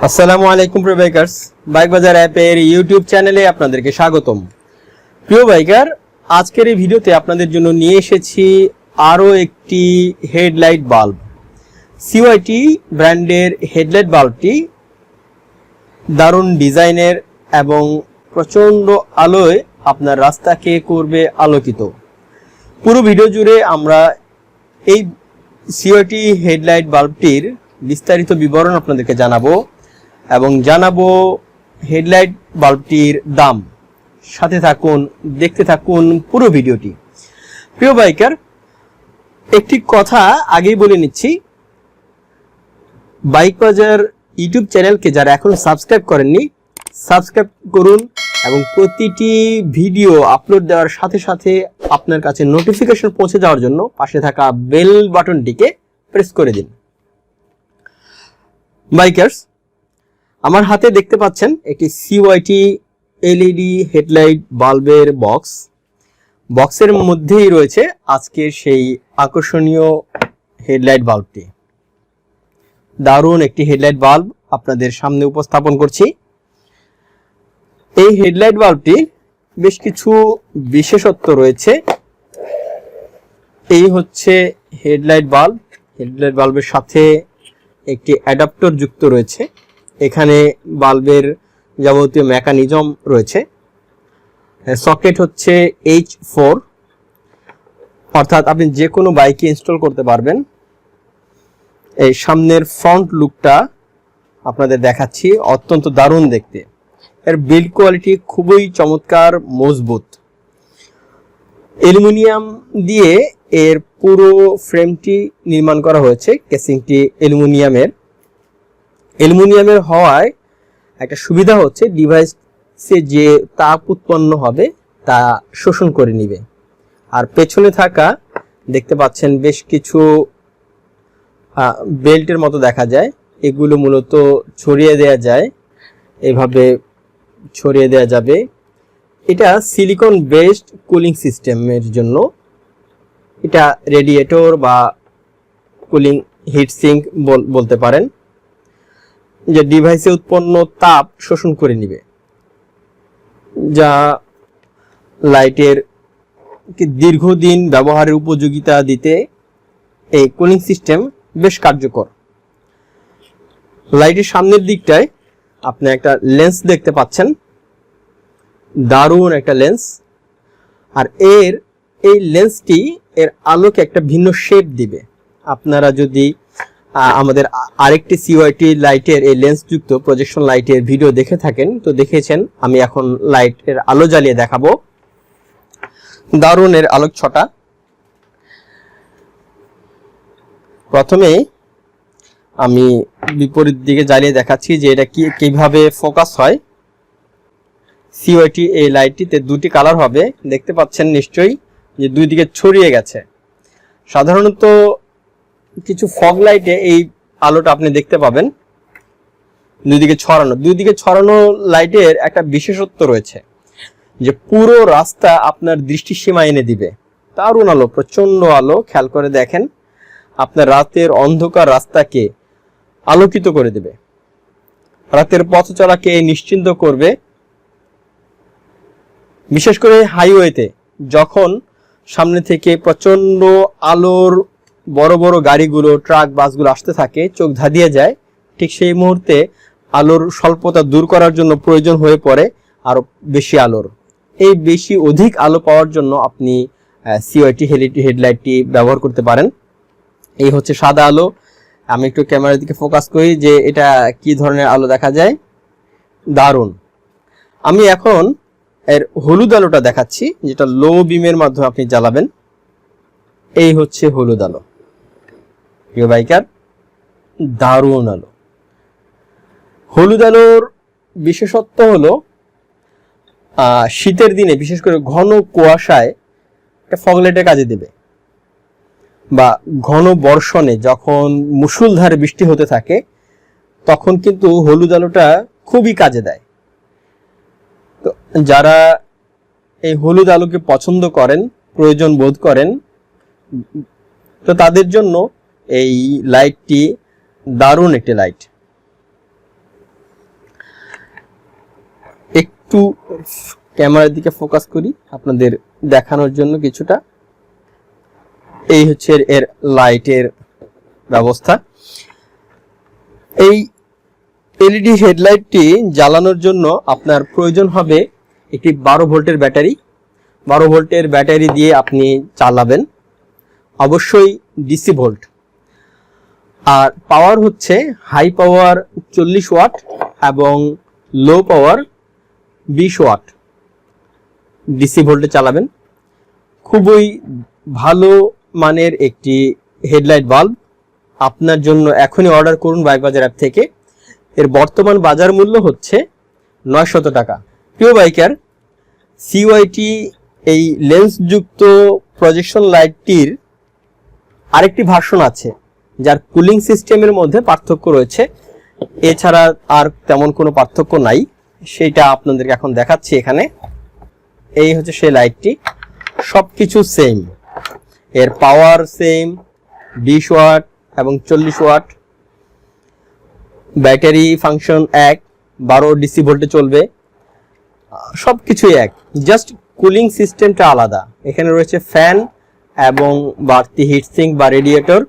আসসালামু আলাইকুম প্রিয় বাইকার্স, বাইক বাজার অ্যাপের ইউটিউব চ্যানেলে আপনাদেরকে স্বাগতম। প্রিয় বাইকার, আজকের এই ভিডিওতে আপনাদের জন্য নিয়ে এসেছি আরও একটি হেডলাইট বাল্ব। CYT ব্র্যান্ডের হেডলাইট বাল্বটি দারুণ ডিজাইনের এবং প্রচণ্ড আলোয় আপনার রাস্তাকে করবে আলোকিত। পুরো ভিডিও জুড়ে আমরা এই CYT হেডলাইট বাল্বটির বিস্তারিত বিবরণ আপনাদেরকে জানাবো এবং জানাবো হেডলাইট বাল্বটির দাম। সাথে থাকুন, দেখতে থাকুন পুরো ভিডিওটি। প্রিয় বাইকার, একটি কথা আগেই বলে নিচ্ছি, বাইক বাজার ইউটিউব চ্যানেলকে যারা এখনো সাবস্ক্রাইব করেননি সাবস্ক্রাইব করুন এবং প্রতিটি ভিডিও আপলোড দেওয়ার সাথে সাথে আপনার কাছে নোটিফিকেশন পৌঁছে যাওয়ার জন্য পাশে থাকা বেল বাটনটিকে প্রেস করে দিন। বাইকার্স, আমার হাতে দেখতে পাচ্ছেন একটি CYT LED হেডলাইট বাল্বের বক্সের মধ্যেই রয়েছে আজকের সেই আকর্ষণীয় হেডলাইট বাল্বটি। দারুণ একটি হেডলাইট বাল্ব আপনাদের সামনে উপস্থাপন করছি। এই হেডলাইট বাল্বটি বেশ কিছু বিশেষত্ব রয়েছে। এই হচ্ছে হেডলাইট বাল্বের সাথে একটি অ্যাডাপ্টার যুক্ত রয়েছে। এখানে বাল্বের যাবতীয় মেকানিজম রয়েছে। সকেট হচ্ছে H4, অর্থাৎ আপনি যে কোনো বাইকে ইনস্টল করতে পারবেন। এই সামনের ফ্রন্ট লুকটা আপনাদের দেখাচ্ছি, অত্যন্ত দারুণ দেখতে। এর বিল্ড কোয়ালিটি খুবই চমৎকার, মজবুত। অ্যালুমিনিয়াম দিয়ে এর পুরো ফ্রেমটি নির্মাণ করা হয়েছে। কেসিংটি অ্যালুমিনিয়ামের হওয়ায় একটা সুবিধা হচ্ছে ডিভাইসে যে তাপ উৎপন্ন হবে তা শোষণ করে নিবে। আর পেছনে থাকা দেখতে পাচ্ছেন বেশ কিছু বেল্টের মতো দেখা যায়। এগুলো মূলত ছড়িয়ে দেয়া যায়, এভাবে ছড়িয়ে দেয়া যাবে। এটা সিলিকন বেসড কুলিং সিস্টেমের জন্য। এটা রেডিয়েটর বা কুলিং হিট সিঙ্ক বলতে পারেন, যে ডিভাইসে উৎপন্ন তাপ শোষণ করে নিবে, যা লাইটের দীর্ঘদিন ব্যবহারের উপযোগিতা দিতে এই কুলিং সিস্টেম বেশ কার্যকর। লাইটের সামনের দিকটায় আপনি একটা লেন্স দেখতে পাচ্ছেন, দারুণ একটা লেন্স। আর এই লেন্সটি এর আলোকে একটা ভিন্ন শেপ দিবে। আপনারা যদি আমাদের আরেকটি CYT লাইটের এই লেন্স যুক্ত প্রজেকশন লাইটের ভিডিও দেখে থাকেন তো দেখেছেন। আমি এখন লাইটের আলো জ্বালিয়ে দেখাবো। দারুণ এর আলোক ছটা। প্রথমে আমি বিপরীত দিকে জ্বালিয়ে দেখাচ্ছি যে এটা কিভাবে ফোকাস হয়। CYT এই লাইটটিতে দুটি কালার হবে, দেখতে পাচ্ছেন নিশ্চয়ই যে দুই দিকে ছড়িয়ে গেছে। সাধারণত কিছু ফগ লাইটে এই আলোটা আপনি দেখতে পাবেন দুই দিকে ছড়ানো লাইটের একটা বিশেষত্ব রয়েছে যে পুরো রাস্তা আপনার দৃষ্টিসীমা এনে দিবে। দারুণ আলো, প্রচন্ড আলো। খেয়াল করে দেখেন, আপনার রাতের অন্ধকার রাস্তাকে আলোকিত করে দেবে, রাতের পথ চলাকে নিশ্চিন্ত করবে। বিশেষ করে হাইওয়েতে যখন সামনে থেকে প্রচন্ড আলোর বড় বড় গাড়িগুলো, ট্রাক, বাসগুলো আসতে থাকে, চোখ ধাঁধিয়ে যায়, ঠিক সেই মুহূর্তে আলোর স্বল্পতা দূর করার জন্য প্রয়োজন হয়ে পড়ে আরো বেশি আলোর। এই অধিক আলো পাওয়ার জন্য আপনি CYT হেডলাইটটি ব্যবহার করতে পারেন। এই হচ্ছে সাদা আলো। আমি একটু ক্যামেরার দিকে ফোকাস করি যে এটা কি ধরনের আলো দেখা যায়। দারুণ। আমি এখন এর হলুদ আলোটা দেখাচ্ছি, যেটা লো বিমের মাধ্যমে আপনি জ্বালাবেন। এই হচ্ছে হলুদ আলো। প্রিয় বাইকার, দারুণ আলো। হলুদ আলোর বিশেষত্ব হলো শীতের দিনে বিশেষ করে ঘন কুয়াশায় একটা ফগলাইটের কাজে দেবে, বা ঘন বর্ষণে যখন মুষলধারে বৃষ্টি হতে থাকে তখন কিন্তু হলুদ আলোটা খুবই কাজে দেয়। তো যারা এই হলুদ আলোকে পছন্দ করেন, প্রয়োজন বোধ করেন, তো তাদের জন্য এই লাইটটি দারুণ একটি লাইট। একটু ক্যামেরার দিকে ফোকাস করি আপনাদের দেখানোর জন্য কিছুটা। এই হচ্ছে এর লাইটের ব্যবস্থা। এই এলইডি হেডলাইটটি জ্বালানোর জন্য আপনার প্রয়োজন হবে একটি 12 ভোল্টের ব্যাটারি। 12 ভোল্টের ব্যাটারি দিয়ে আপনি চালাবেন, অবশ্যই ডিসি ভোল্ট। আর পাওয়ার হচ্ছে হাই পাওয়ার 40 ওয়াট এবং লো পাওয়ার 20 ওয়াট ডিসি ভোল্টে চালাবেন। খুবই ভালো মানের একটি হেডলাইট বাল্ব আপনার জন্য এখনই অর্ডার করুন বাইক বাজার অ্যাপ থেকে। এর বর্তমান বাজার মূল্য হচ্ছে 900 টাকা। প্রিয় বাইকার, CYT এই লেন্সযুক্ত প্রজেকশন লাইটটির আরেকটি ভার্সন আছে যার কুলিং সিস্টেমের মধ্যে পার্থক্য রয়েছে, এছাড়া আর তেমন কোনো পার্থক্য নাই। সেটা আপনাদেরকে এখন দেখাচ্ছি এখানে। এই হচ্ছে সেই লাইটটি, সবকিছু সেম, এর পাওয়ার সেম 20 ওয়াট এবং 40 ওয়াট, ব্যাটারি ফাংশন এক, 12 ডিসি ভোল্টে চলবে, সবকিছুই এক, জাস্ট কুলিং সিস্টেমটা আলাদা। এখানে রয়েছে ফ্যান এবং বাড়তি হিটসিঙ্ক বা রেডিয়েটর।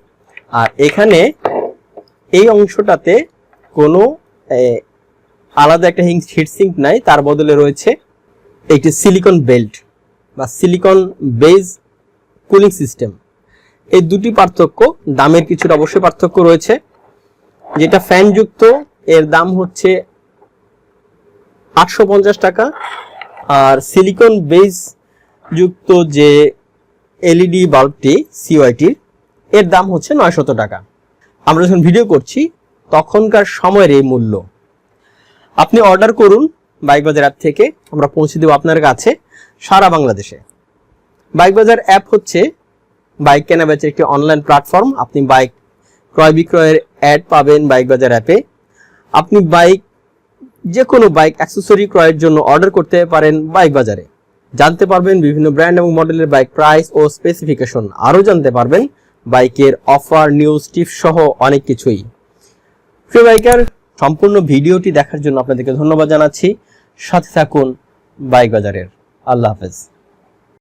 আর এখানে এই অংশটাতে কোনো আলাদা একটা হিটসিঙ্ক নাই, তার বদলে রয়েছে একটি সিলিকন বেল্ট বা সিলিকন বেজ কুলিং সিস্টেম। এই দুটি পার্থক্য, দামের কিছুটা অবশ্যই পার্থক্য রয়েছে। যেটা ফ্যানযুক্ত এর দাম হচ্ছে 850 টাকা, আর সিলিকন বেজ যুক্ত যে এলইডি বাল্বটি CYT-র এর দাম হচ্ছে 900 টাকা। আমরা যখন ভিডিও করছি তখনকার সময়ের এই মূল্য। আপনি অর্ডার করুন বাইক বাজার অ্যাপ থেকে, আমরা পৌঁছে দেব আপনার কাছে সারা বাংলাদেশে। বাইক বাজার অ্যাপ হচ্ছে বাইক কেনা বেচার একটি অনলাইন প্ল্যাটফর্ম। আপনি বাইক ক্রয় বিক্রয়ের অ্যাড পাবেন বাইক বাজার অ্যাপে। আপনি বাইক, যে কোনো বাইক অ্যাক্সেসরি ক্রয়ের জন্য অর্ডার করতে পারেন বাইক বাজারে। জানতে পারবেন বিভিন্ন ব্র্যান্ড এবং মডেলের বাইক প্রাইস ও স্পেসিফিকেশন, আরও জানতে পারবেন বাইকের অফার, নিউজ, টিপস সহ অনেক কিছুই। প্রিয় বাইকার, সম্পূর্ণ ভিডিওটি দেখার জন্য আপনাদেরকে ধন্যবাদ জানাচ্ছি। সাথে থাকুন বাইক বাজারের। আল্লাহ হাফেজ।